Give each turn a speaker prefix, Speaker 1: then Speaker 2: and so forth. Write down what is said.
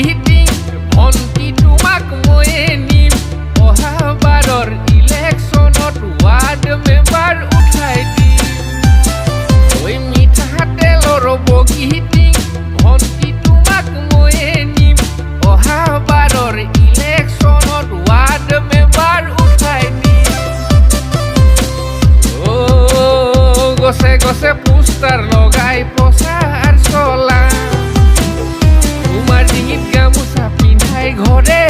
Speaker 1: greeting ভণ্টি তোমাক ময়ে নিম অহা বাৰৰ ইলেকশ্যনত ৱাৰ্ড মেম্বাৰ উঠাই দিম ঐ মিঠাতেলৰ বগীটিং ভণ্টি তোমাক ময়ে নিম অহা বাৰৰ ইলেকশ্যনত ৱাৰ্ড মেম্বাৰ উঠাই দিম গছে গছে পোষ্টাৰ লগাই প্ৰচাৰ চলা তোমাৰ ডিঙিত গামোচা পিন্ধাই ঘৰে